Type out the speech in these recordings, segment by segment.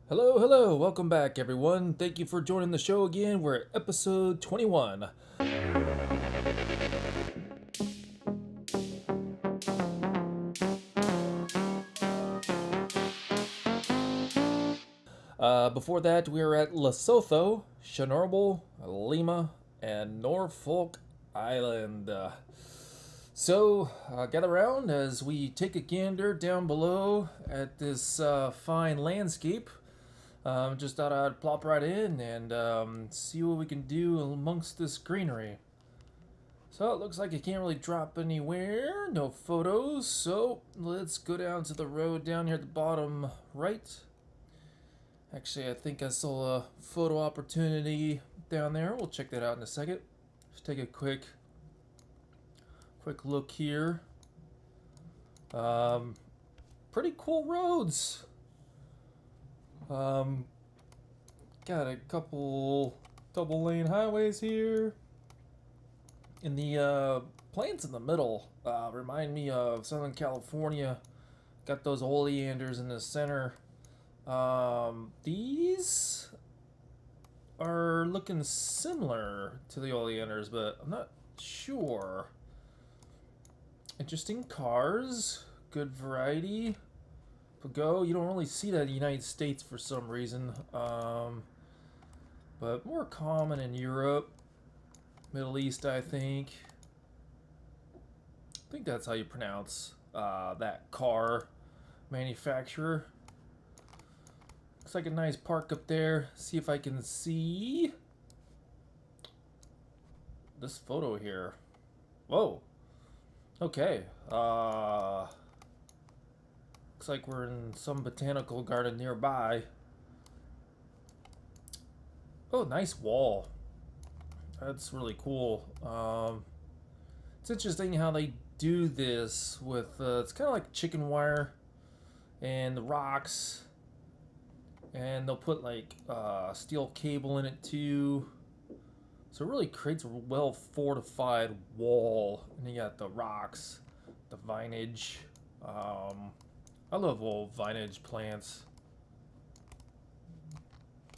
Hello, hello, welcome back everyone. Thank you for joining the show again. We're at episode 21. Before that, we were at Lesotho, Chernobyl, Lima, and Norfolk Island. Gather around as we take a gander down below at this fine landscape. Just thought I'd plop right in and see what we can do amongst this greenery. So it looks like you can't really drop anywhere, no photos, so let's go down to the road down here at the bottom right. Actually, I think I saw a photo opportunity down there. We'll check that out in a second. Just take a quick look here. Pretty cool roads. Got a couple double lane highways here. And the plains in the middle remind me of Southern California. Got those oleanders in the center. These are looking similar to the oleanders, but I'm not sure. Interesting cars, good variety. Go. You don't really see that in the United States for some reason, but more common in Europe, Middle East, I think. I think that's how you pronounce that car manufacturer. Looks like a nice park up there. See if I can see this photo here. Whoa. Okay. Looks like we're in some botanical garden nearby. Oh, nice wall. That's really cool. It's interesting how they do this with, it's kind of like chicken wire and the rocks. And they'll put like steel cable in it too. So it really creates a well fortified wall. And you got the rocks, the vinage. I love old vinage plants.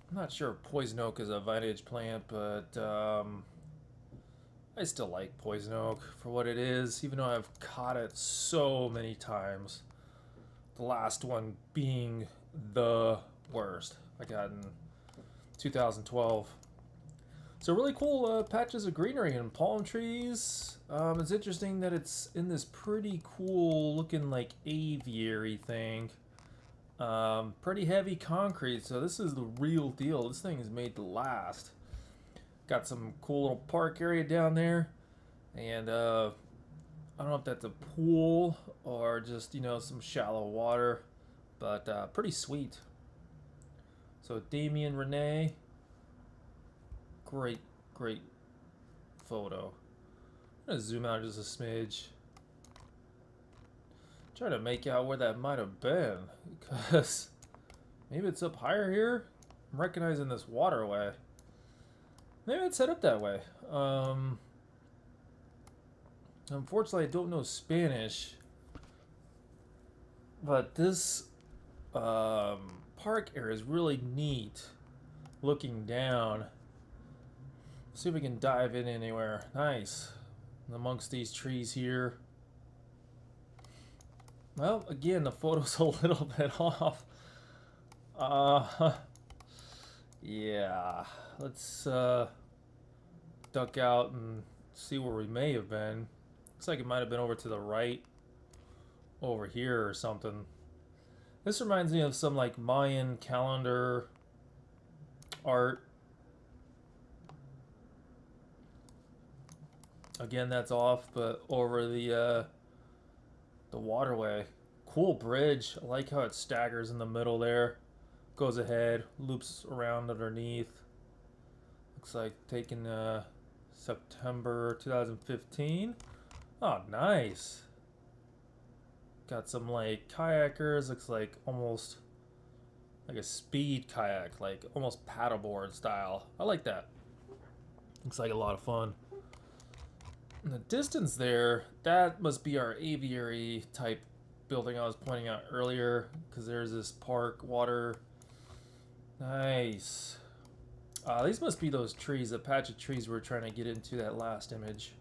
I'm not sure if poison oak is a vinage plant, but I still like poison oak for what it is, even though I've caught it so many times. The last one being the worst. I got in 2012. So really cool patches of greenery and palm trees. It's interesting that it's in this pretty cool looking like aviary thing. Pretty heavy concrete, so this is the real deal. This thing is made to last. Got some cool little park area down there, and I don't know if that's a pool or just some shallow water, but pretty sweet. So Damien Renee. Great photo. I'm gonna zoom out just a smidge. Try to make out where that might have been, because maybe it's up higher here. I'm recognizing this waterway. Maybe it's set up that way. Unfortunately, I don't know Spanish, but this park area is really neat. Looking down. See if we can dive in anywhere. Nice. Amongst these trees here. Well, again, the photo's a little bit off. Yeah. Let's duck out and see where we may have been. Looks like it might have been over to the right. Over here or something. This reminds me of some like Mayan calendar art. Again, that's off, but over the waterway. Cool bridge. I like how it staggers in the middle there. Goes ahead, loops around underneath. Looks like taken September 2015. Oh, nice. Got some like kayakers. Looks like almost like a speed kayak, like almost paddleboard style. I like that. Looks like a lot of fun. In the distance there, that must be our aviary type building I was pointing out earlier, because there's this park water Nice. These must be those trees, the patch of trees we're trying to get into that last image.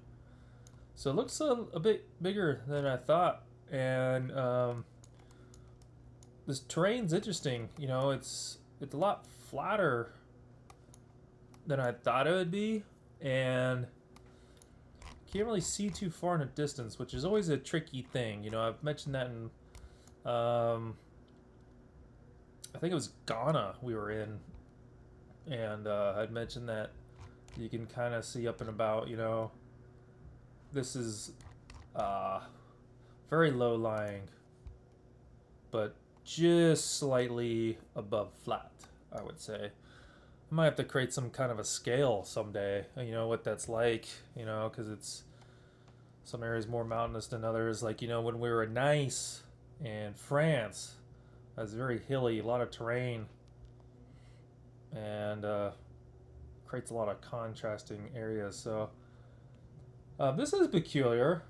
So it looks a bit bigger than I thought, and this terrain's interesting. You know, it's a lot flatter than I thought it would be, and can't really see too far in the distance, which is always a tricky thing. You know, I've mentioned that in, I think it was Ghana we were in, and I'd mentioned that you can kind of see up and about. You know, this is very low lying, but just slightly above flat, I would say. I might have to create some kind of a scale someday, you know, what that's like, you know, because it's some areas more mountainous than others. Like, you know, when we were in Nice and France, it was very hilly, a lot of terrain, and creates a lot of contrasting areas. So this is peculiar.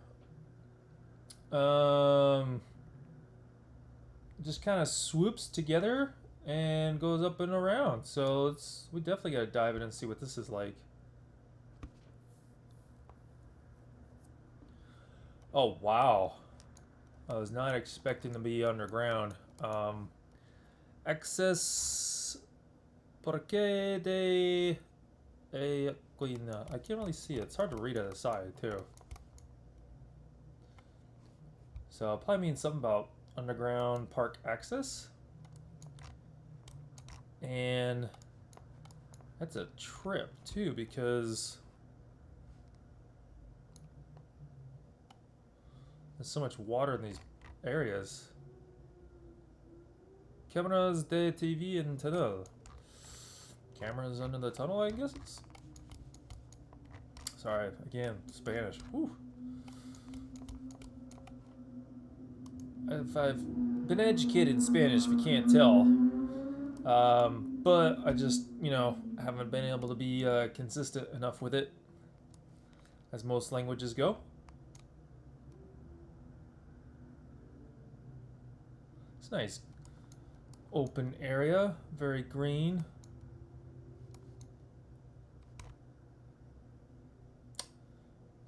Just kind of swoops together and goes up and around. So we definitely got to dive in and see what this is like. Oh, wow. I was not expecting to be underground. Access porque de I can't really see it. It's hard to read on the side too. So it probably means something about underground park access. And that's a trip too, because there's so much water in these areas. Cameras de TV and tunnel. Cameras under the tunnel, I guess. Sorry, again, Spanish. Whew. If I've been educated in Spanish, if you can't tell. But I just, you know, haven't been able to be consistent enough with it, as most languages go. It's nice. Open area, very green.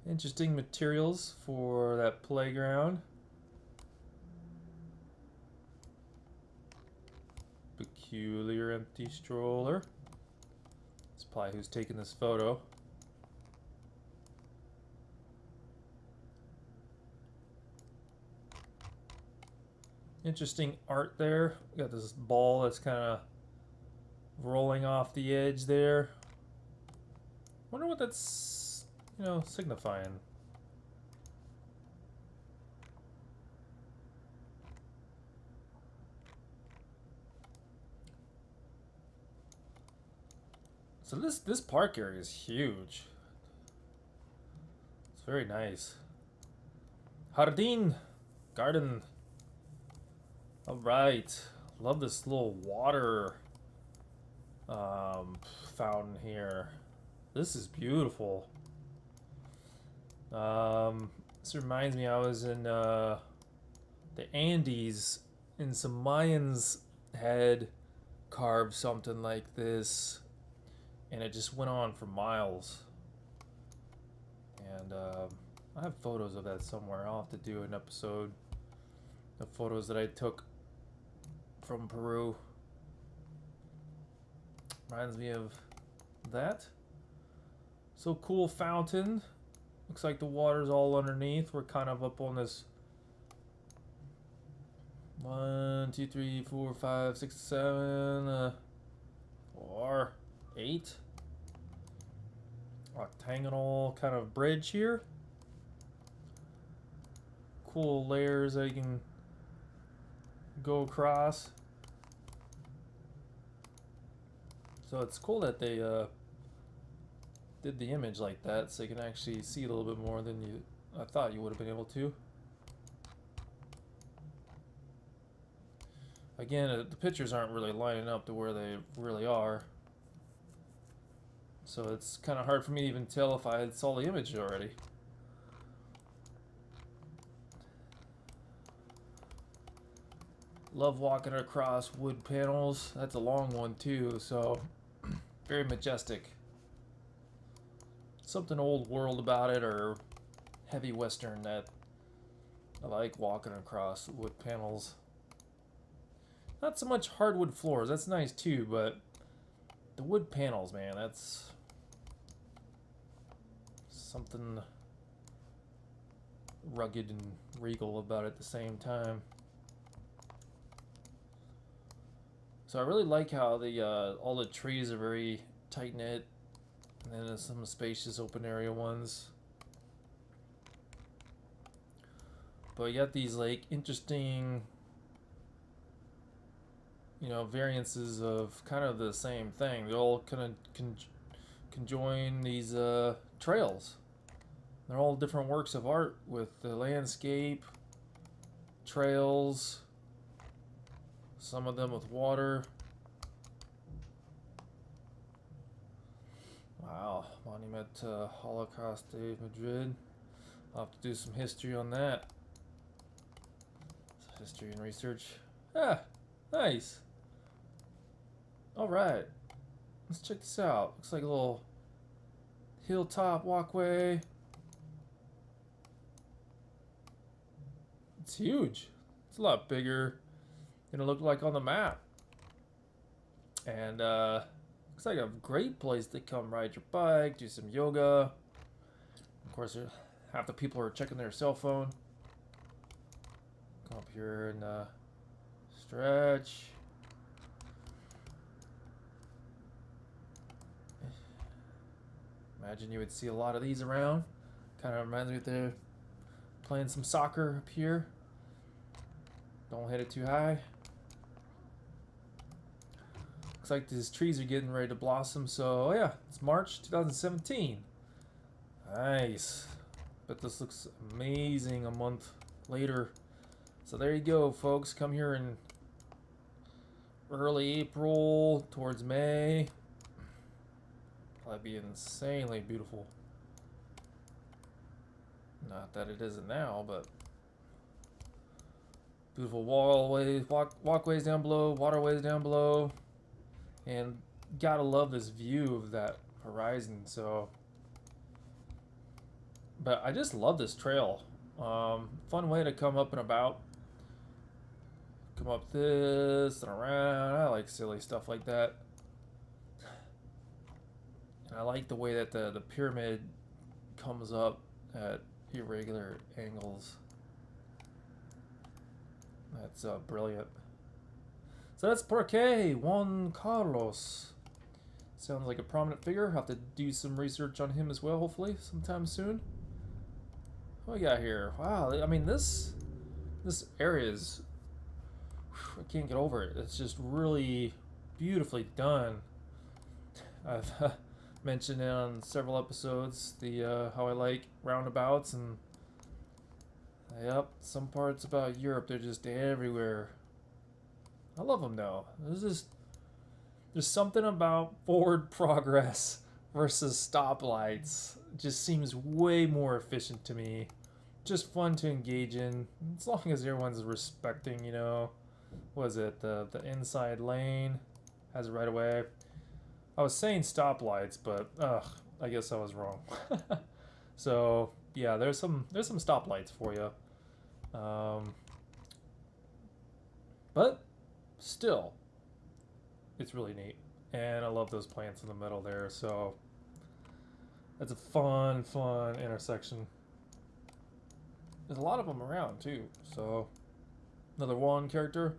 Interesting materials for that playground. Peculiar empty stroller. It's probably who's taking this photo. Interesting art there. Got this ball that's kind of rolling off the edge there. Wonder what that's, you know, signifying. So this park area is huge. It's very nice. Jardín, garden. All right, love this little water fountain here. This is beautiful. This reminds me, I was in the Andes, and some Mayans had carved something like this, and it just went on for miles. And I have photos of that somewhere. I'll have to do an episode of photos that I took from Peru. Reminds me of that. So cool fountain. Looks like the water's all underneath. We're kind of up on this 1, 2, 3, 4, 5, 6, 7, or 8 octagonal kind of bridge here. Cool layers that you can go across. So it's cool that they did the image like that, so you can actually see a little bit more than I thought you would have been able to. Again, the pictures aren't really lining up to where they really are, so it's kind of hard for me to even tell if I saw the image already. Love walking across wood panels. That's a long one too, so very majestic. Something old world about it, or heavy western, that I like walking across wood panels. Not so much hardwood floors, that's nice too, but the wood panels, man, that's something rugged and regal about it at the same time. So I really like how the all the trees are very tight knit, and then there's some spacious open area ones. But you got these like interesting, you know, variances of kind of the same thing. They all kind of conjoin these trails. They're all different works of art with the landscape, trails, some of them with water. Wow, Monument to Holocaust de Madrid. I'll have to do some history on that. History and research. Ah, nice. Alright, let's check this out. Looks like a little hilltop walkway. It's huge. It's a lot bigger than it looked like on the map. And looks like a great place to come ride your bike, do some yoga. Of course, half the people are checking their cell phone. Come up here and stretch. Imagine you would see a lot of these around. Kind of reminds me of they're playing some soccer up here. Don't hit it too high. Looks like these trees are getting ready to blossom. So yeah, it's March 2017. Nice. But this looks amazing a month later. So there you go, folks. Come here in early April towards May. Probably be insanely beautiful. Not that it isn't now, but beautiful walkways down below, waterways down below, and gotta love this view of that horizon. So, but I just love this trail. Fun way to come up and about. Come up this and around. I like silly stuff like that. And I like the way that the pyramid comes up at irregular angles. That's brilliant. So that's Porque Juan Carlos. Sounds like a prominent figure. I'll have to do some research on him as well, hopefully, sometime soon. What we got here? Wow, I mean, this area is... I can't get over it. It's just really beautifully done. I've mentioned it on several episodes, the how I like roundabouts, and yep, some parts about Europe, they're just everywhere. I love them though. There's something about forward progress versus stoplights. It just seems way more efficient to me. Just fun to engage in, as long as everyone's respecting, you know, what is it, the inside lane has a right of way. I was saying stoplights, but I guess I was wrong. So yeah, there's some stoplights for you, but still, it's really neat, and I love those plants in the middle there. So that's a fun intersection. There's a lot of them around too. So another Juan character,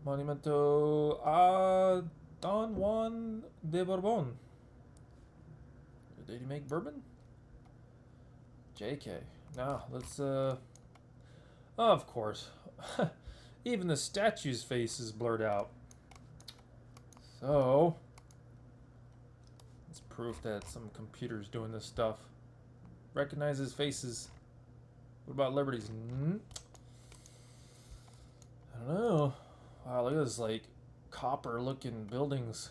Monumento a Don Juan de Bourbon. Did he make bourbon? JK. Now, let's, oh, of course. Even the statue's face is blurred out. So, it's proof that some computer's doing this stuff. Recognizes faces. What about Liberty's? I don't know. Wow, look at this, like, copper looking buildings.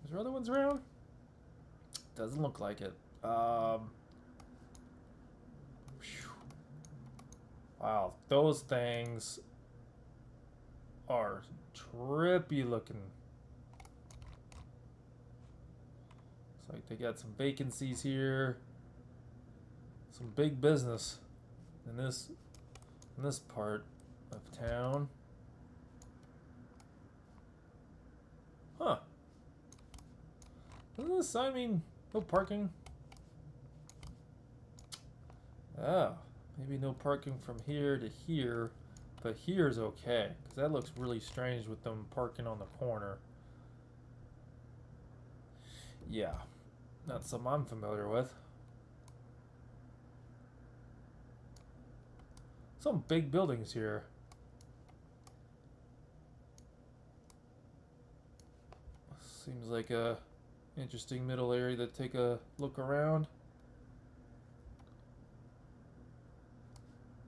Is there other ones around? Doesn't look like it. Wow, those things are trippy looking. It's like they got some vacancies here. Some big business in this part of town. Huh. Doesn't this sign mean no parking? Oh, maybe no parking from here to here, but here's okay, because that looks really strange with them parking on the corner. Yeah, not something I'm familiar with. Some big buildings here. Seems like a interesting middle area to take a look around.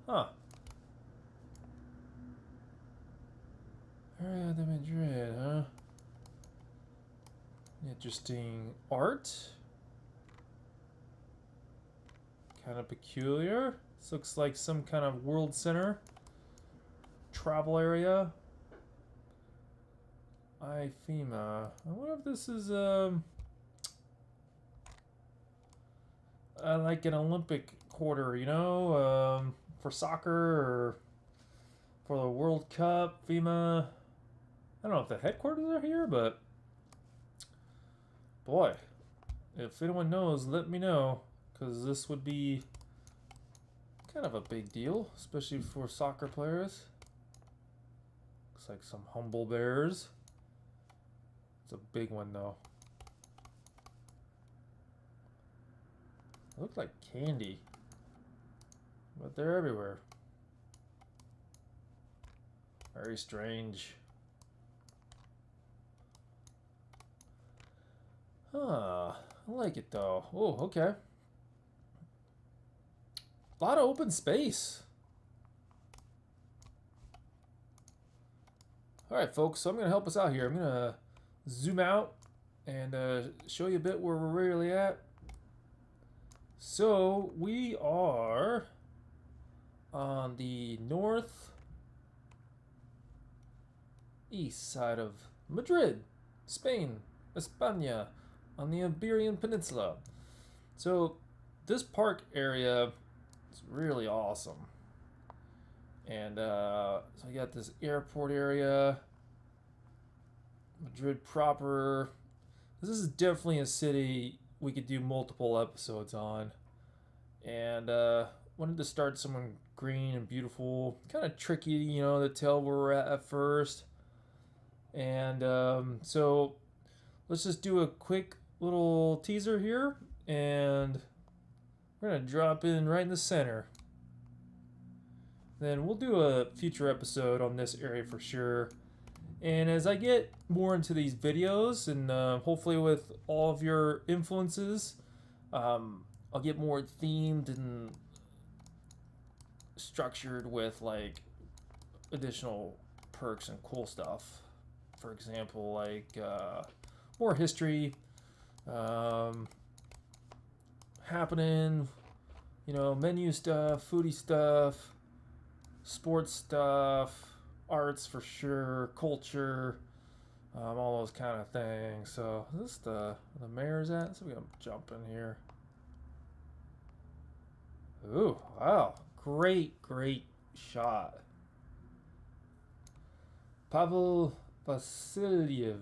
Huh. Area de Madrid, huh? Interesting art. Kind of peculiar. This looks like some kind of world center. Travel area. IFEMA. I wonder if this is like an Olympic quarter, you know, for soccer or for the World Cup. FEMA. I don't know if the headquarters are here, but boy, if anyone knows, let me know, because this would be kind of a big deal, especially for soccer players. Looks like some humble bears. It's a big one though. They look like candy, but they're everywhere. Very strange. Huh, I like it though. Oh, okay. A lot of open space. Alright folks, so I'm going to help us out here. I'm going to zoom out and show you a bit where we're really at. So we are on the north east side of Madrid, Spain, España, on the Iberian Peninsula. So this park area is really awesome. And so you got this airport area, Madrid proper. This is definitely a city we could do multiple episodes on. And wanted to start somewhere green and beautiful. Kind of tricky, you know, to tell where we're at first. And so let's just do a quick little teaser here. And we're going to drop in right in the center. Then we'll do a future episode on this area for sure. And as I get more into these videos, and hopefully with all of your influences, I'll get more themed and structured with like additional perks and cool stuff. For example, like more history happening, you know, menu stuff, foodie stuff, sports stuff, arts for sure, culture, all those kind of things. So is this the mayor's at? So we're gonna jump in here. Ooh, wow, great shot. Pavel Vasilyev.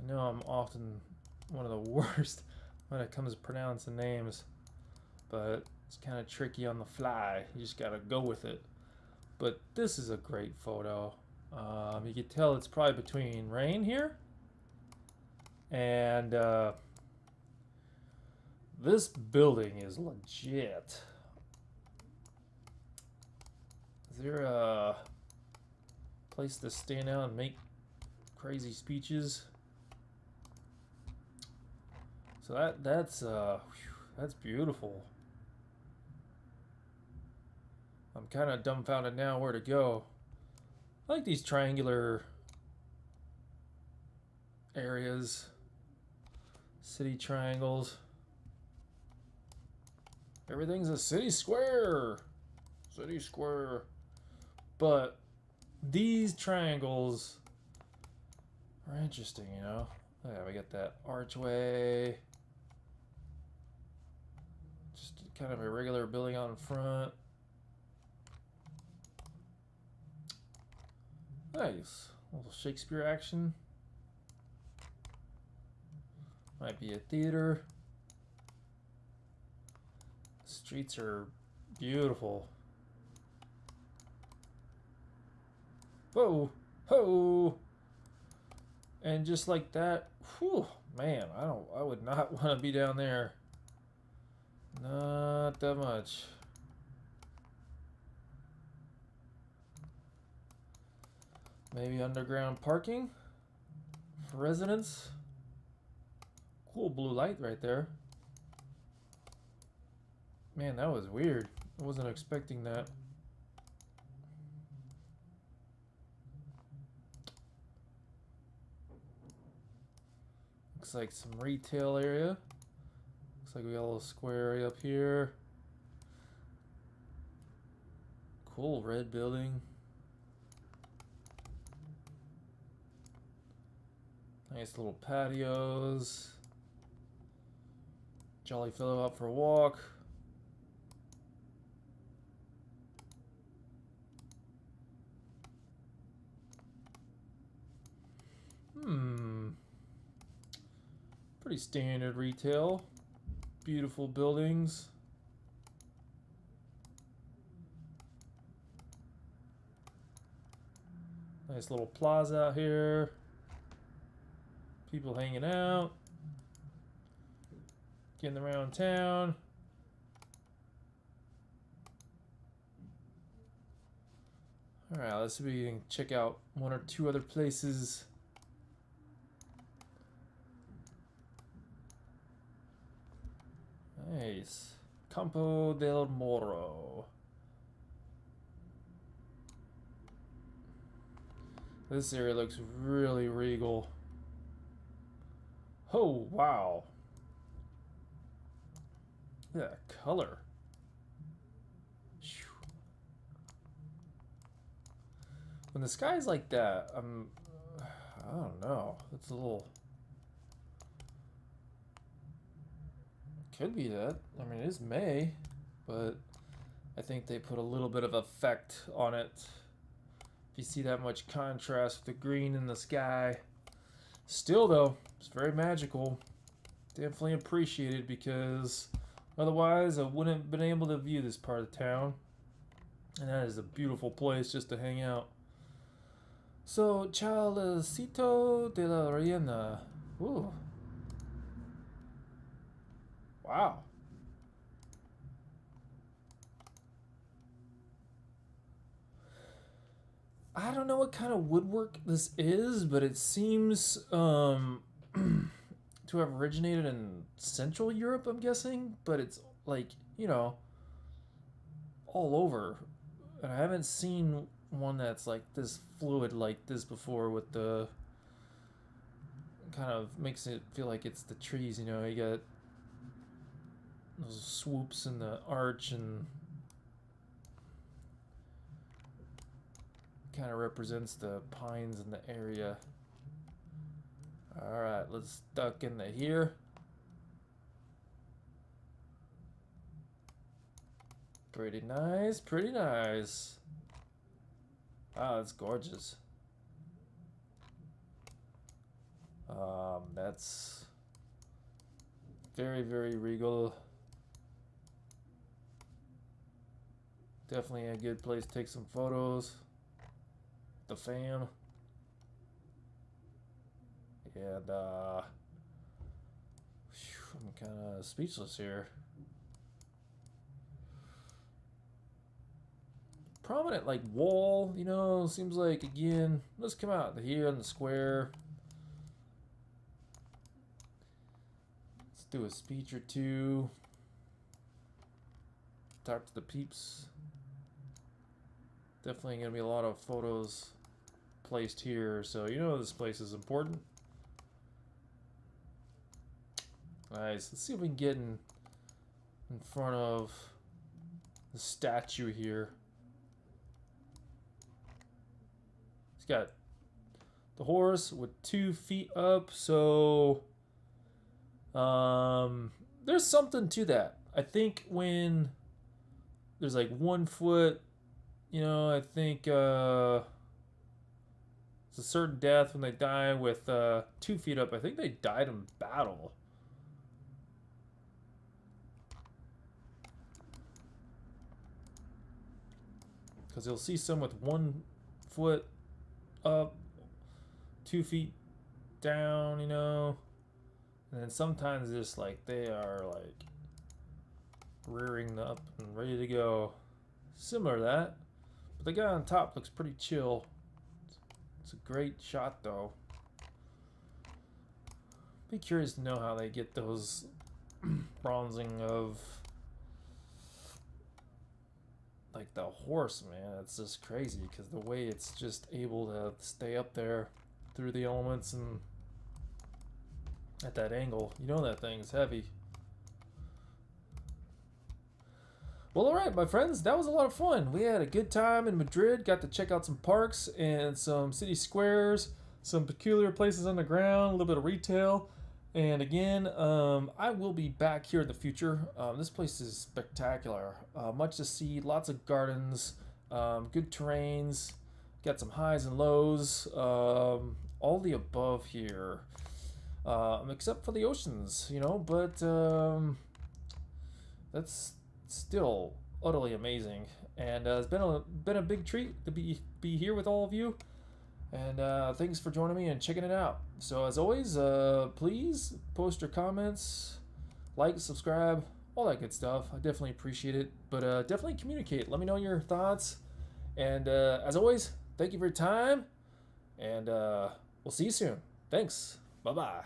I know I'm often one of the worst when it comes to pronouncing names, but it's kind of tricky on the fly. You just gotta go with it. But this is a great photo. You can tell it's probably between rain here and this building is legit. Is there a place to stand out and make crazy speeches? So that's beautiful. I'm kind of dumbfounded now where to go. I like these triangular areas, city triangles. Everything's a city square. City square. But these triangles are interesting, you know? Yeah, we got that archway. Just kind of a regular building out in front. Nice. A little Shakespeare action. Might be a theater. Streets are beautiful. Whoa, ho! And just like that, whew, man, I would not want to be down there. Not that much. Maybe underground parking for residents. Cool blue light right there. Man, that was weird. I wasn't expecting that. Looks like some retail area. Looks like we got a little square area up here. Cool red building. Nice little patios. Jolly fellow out for a walk. Pretty standard retail. Beautiful buildings. Nice little plaza out here. People hanging out. Getting around town. Alright, let's see if we can check out one or two other places. Nice. Campo del Moro. This area looks really regal. Oh, wow. Look at that color. When the sky's like that, I don't know. It's a little... Could be that. I mean, it is May, but I think they put a little bit of effect on it. If you see that much contrast with the green in the sky. Still, though, it's very magical. Definitely appreciated because otherwise I wouldn't have been able to view this part of town. And that is a beautiful place just to hang out. So, Chalecito de la Reina. Ooh. Wow. I don't know what kind of woodwork this is, but it seems to have originated in Central Europe, I'm guessing. But it's like, you know, all over. And I haven't seen one that's like this fluid like this before with the... kind of makes it feel like it's the trees, you know. You got those swoops in the arch and kind of represents the pines in the area. Alright, let's duck into here. Pretty nice, pretty nice. Wow, that's gorgeous. That's very, very regal. Definitely a good place to take some photos. The fam. And I'm kind of speechless here. Prominent like wall, you know, seems like again, let's come out here in the square. Let's do a speech or two. Talk to the peeps. Definitely gonna be a lot of photos placed here, so you know this place is important. Nice. Let's see if we can get in front of the statue here. got the horse with 2 feet up, so there's something to that. I think when there's like 1 foot, I think it's a certain death when they die with 2 feet up. I think they died in battle. Because you'll see some with 1 foot up, 2 feet down, and then sometimes just like they are like rearing up and ready to go. Similar to that, but the guy on top looks pretty chill. It's a great shot though. Be curious to know how they get those bronzing of like the horse, man. It's just crazy because the way it's just able to stay up there through the elements and at that angle. That thing's heavy. Well, alright, my friends, that was a lot of fun. We had a good time in Madrid, got to check out some parks and some city squares, some peculiar places on the ground, a little bit of retail. And again, I will be back here in the future. This place is spectacular. Much to see, lots of gardens, good terrains, got some highs and lows, all the above here. Except for the oceans, but that's still utterly amazing, and it's been a big treat to be here with all of you, and thanks for joining me and checking it out. So as always, please post your comments, like, subscribe, all that good stuff. I definitely appreciate it, but definitely communicate. Let me know your thoughts, and as always, thank you for your time, and we'll see you soon. Thanks. Bye bye.